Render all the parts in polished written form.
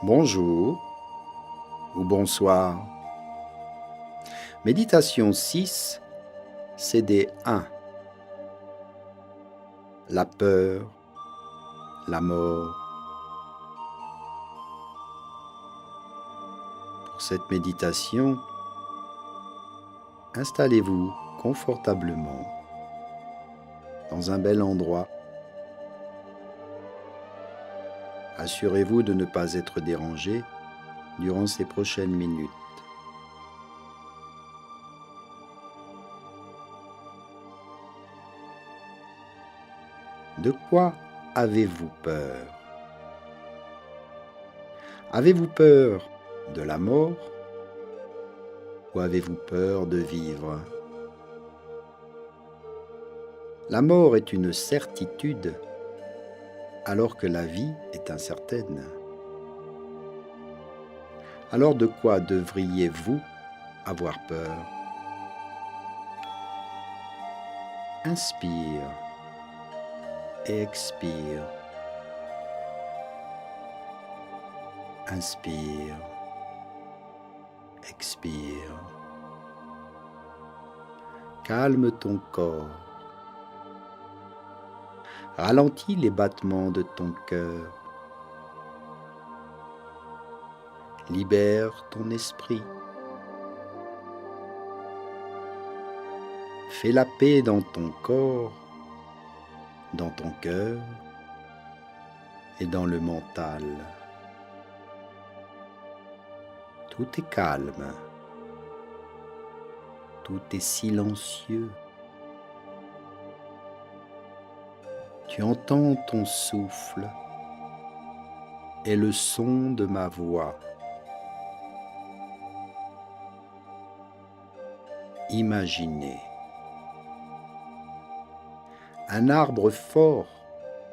Bonjour ou bonsoir. Méditation 6, CD 1. La peur, la mort. Pour cette méditation, installez-vous confortablement dans un bel endroit. Assurez-vous de ne pas être dérangé durant ces prochaines minutes. De quoi avez-vous peur? Avez-vous peur de la mort ou avez-vous peur de vivre? La mort est une certitude alors que la vie est incertaine. Alors de quoi devriez-vous avoir peur? Inspire et expire. Inspire, expire. Calme ton corps. Ralentis les battements de ton cœur. Libère ton esprit. Fais la paix dans ton corps, dans ton cœur et dans le mental. Tout est calme. Tout est silencieux. Tu entends ton souffle et le son de ma voix. Imaginez un arbre fort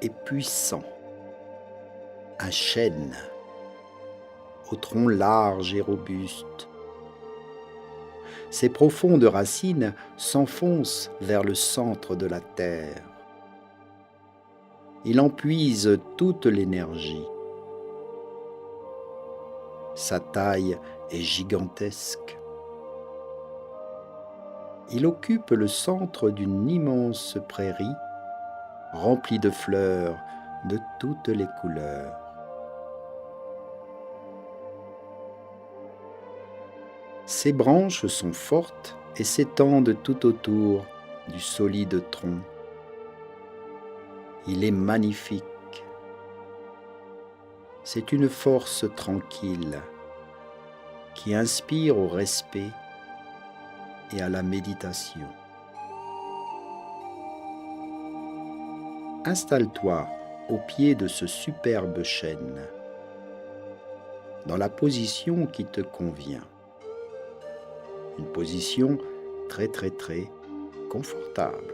et puissant, un chêne au tronc large et robuste. Ses profondes racines s'enfoncent vers le centre de la terre. Il en puise toute l'énergie. Sa taille est gigantesque. Il occupe le centre d'une immense prairie remplie de fleurs de toutes les couleurs. Ses branches sont fortes et s'étendent tout autour du solide tronc. Il est magnifique. C'est une force tranquille qui inspire au respect et à la méditation. Installe-toi au pied de ce superbe chêne, dans la position qui te convient. Une position très confortable.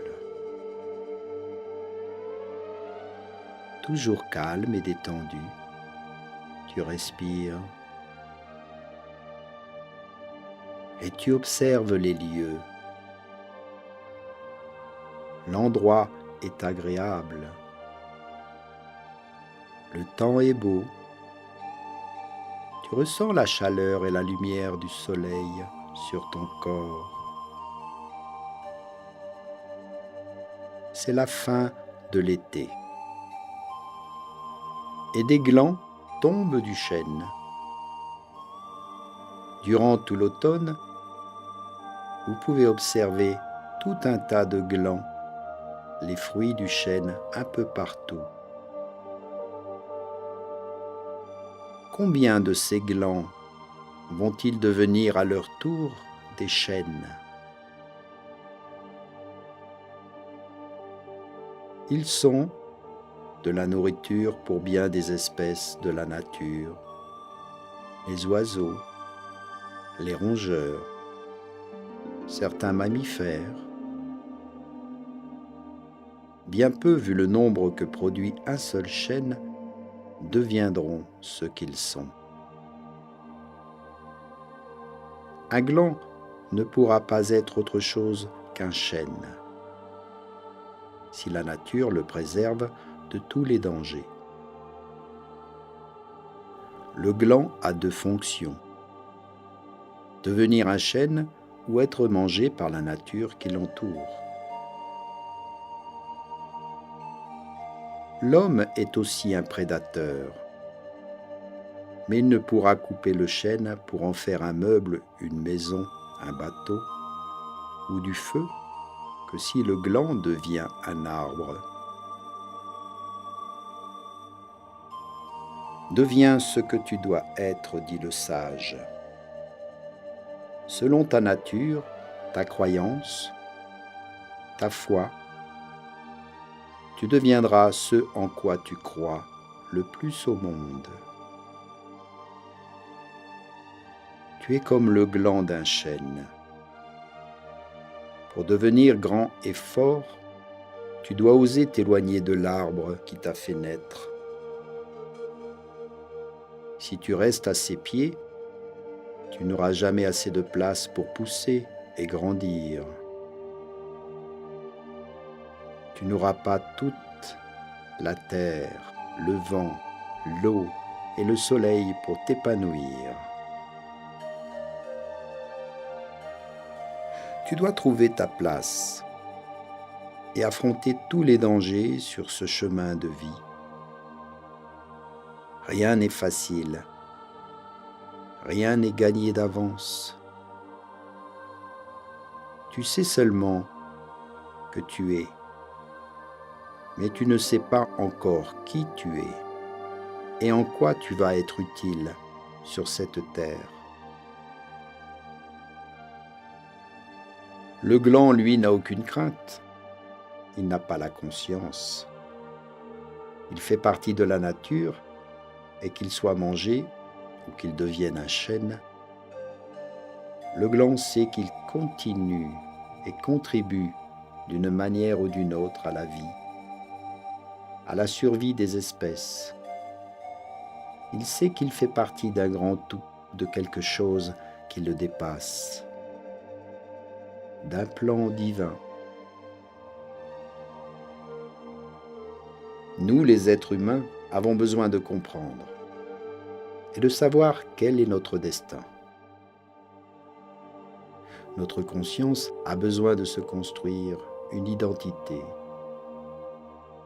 Toujours calme et détendu, tu respires et tu observes les lieux. L'endroit est agréable. Le temps est beau. Tu ressens la chaleur et la lumière du soleil sur ton corps. C'est la fin de l'été. Et des glands tombent du chêne. Durant tout l'automne, vous pouvez observer tout un tas de glands, les fruits du chêne un peu partout. Combien de ces glands vont-ils devenir à leur tour des chênes? Ils sont de la nourriture pour bien des espèces de la nature, les oiseaux, les rongeurs, certains mammifères. Bien peu, vu le nombre que produit un seul chêne, deviendront ce qu'ils sont. Un gland ne pourra pas être autre chose qu'un chêne, si la nature le préserve de tous les dangers. Le gland a deux fonctions: devenir un chêne ou être mangé par la nature qui l'entoure. L'homme est aussi un prédateur, mais il ne pourra couper le chêne pour en faire un meuble, une maison, un bateau ou du feu que si le gland devient un arbre. Deviens ce que tu dois être, dit le sage. Selon ta nature, ta croyance, ta foi, tu deviendras ce en quoi tu crois le plus au monde. Tu es comme le gland d'un chêne. Pour devenir grand et fort, tu dois oser t'éloigner de l'arbre qui t'a fait naître. Si tu restes à ses pieds, tu n'auras jamais assez de place pour pousser et grandir. Tu n'auras pas toute la terre, le vent, l'eau et le soleil pour t'épanouir. Tu dois trouver ta place et affronter tous les dangers sur ce chemin de vie. Rien n'est facile, rien n'est gagné d'avance. Tu sais seulement que tu es, mais tu ne sais pas encore qui tu es et en quoi tu vas être utile sur cette terre. Le gland, lui, n'a aucune crainte. Il n'a pas la conscience. Il fait partie de la nature et qu'il soit mangé ou qu'il devienne un chêne, le gland sait qu'il continue et contribue d'une manière ou d'une autre à la vie, à la survie des espèces. Il sait qu'il fait partie d'un grand tout, de quelque chose qui le dépasse, d'un plan divin. Nous, les êtres humains, avons besoin de comprendre et de savoir quel est notre destin. Notre conscience a besoin de se construire une identité,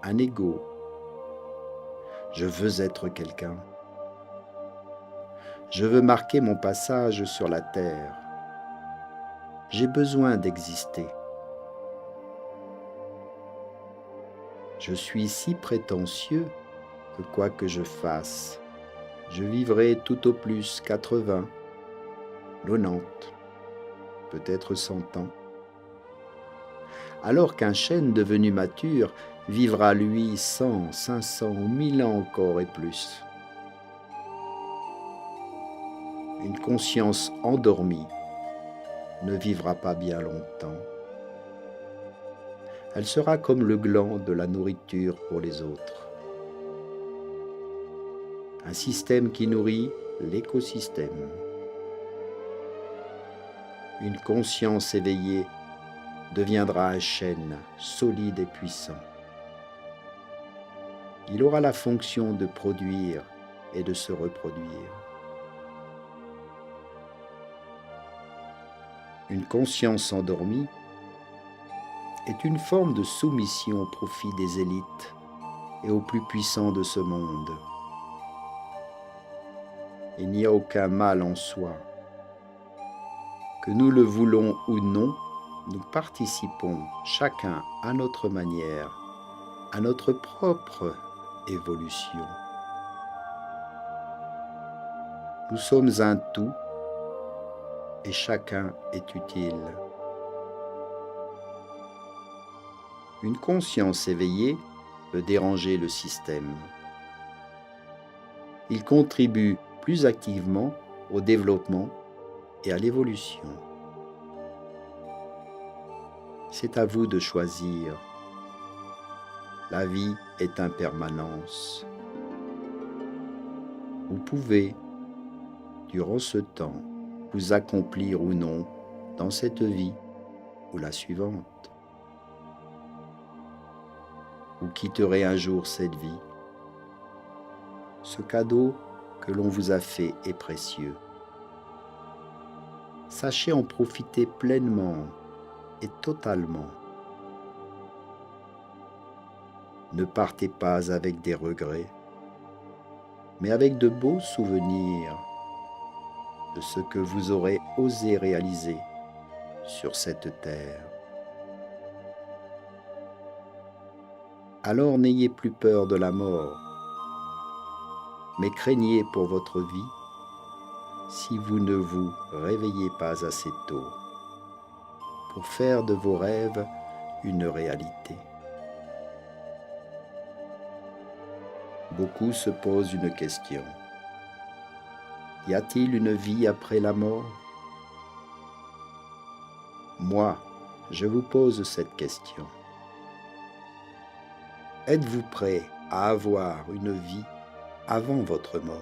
un ego. Je veux être quelqu'un. Je veux marquer mon passage sur la terre. J'ai besoin d'exister. Je suis si prétentieux que quoi que je fasse, je vivrai tout au plus 80, 90, peut-être 100 ans. Alors qu'un chêne devenu mature vivra lui 100, 500 ou 1000 ans encore et plus. Une conscience endormie ne vivra pas bien longtemps. Elle sera comme le gland de la nourriture pour les autres. Un système qui nourrit l'écosystème. Une conscience éveillée deviendra un chêne solide et puissant. Il aura la fonction de produire et de se reproduire. Une conscience endormie est une forme de soumission au profit des élites et aux plus puissants de ce monde. Il n'y a aucun mal en soi. Que nous le voulons ou non, nous participons chacun à notre manière, à notre propre évolution. Nous sommes un tout et chacun est utile. Une conscience éveillée peut déranger le système. Il contribue plus activement au développement et à l'évolution. C'est à vous de choisir. La vie est impermanence. Vous pouvez, durant ce temps, vous accomplir ou non dans cette vie ou la suivante. Vous quitterez un jour cette vie. Ce cadeau que l'on vous a fait est précieux. Sachez en profiter pleinement et totalement. Ne partez pas avec des regrets, mais avec de beaux souvenirs de ce que vous aurez osé réaliser sur cette terre. Alors n'ayez plus peur de la mort, mais craignez pour votre vie si vous ne vous réveillez pas assez tôt pour faire de vos rêves une réalité. Beaucoup se posent une question. Y a-t-il une vie après la mort? Moi, je vous pose cette question. Êtes-vous prêt à avoir une vie avant votre mort?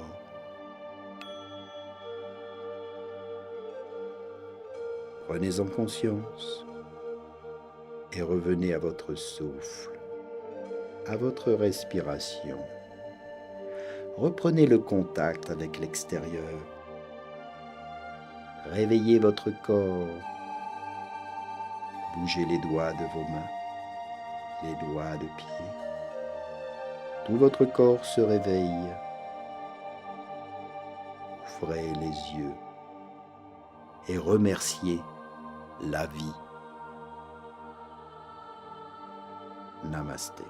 Prenez-en conscience et revenez à votre souffle, à votre respiration. Reprenez le contact avec l'extérieur. Réveillez votre corps. Bougez les doigts de vos mains, les doigts de pied. Tout votre corps se réveille. Ouvrez les yeux et remerciez la vie. Namasté.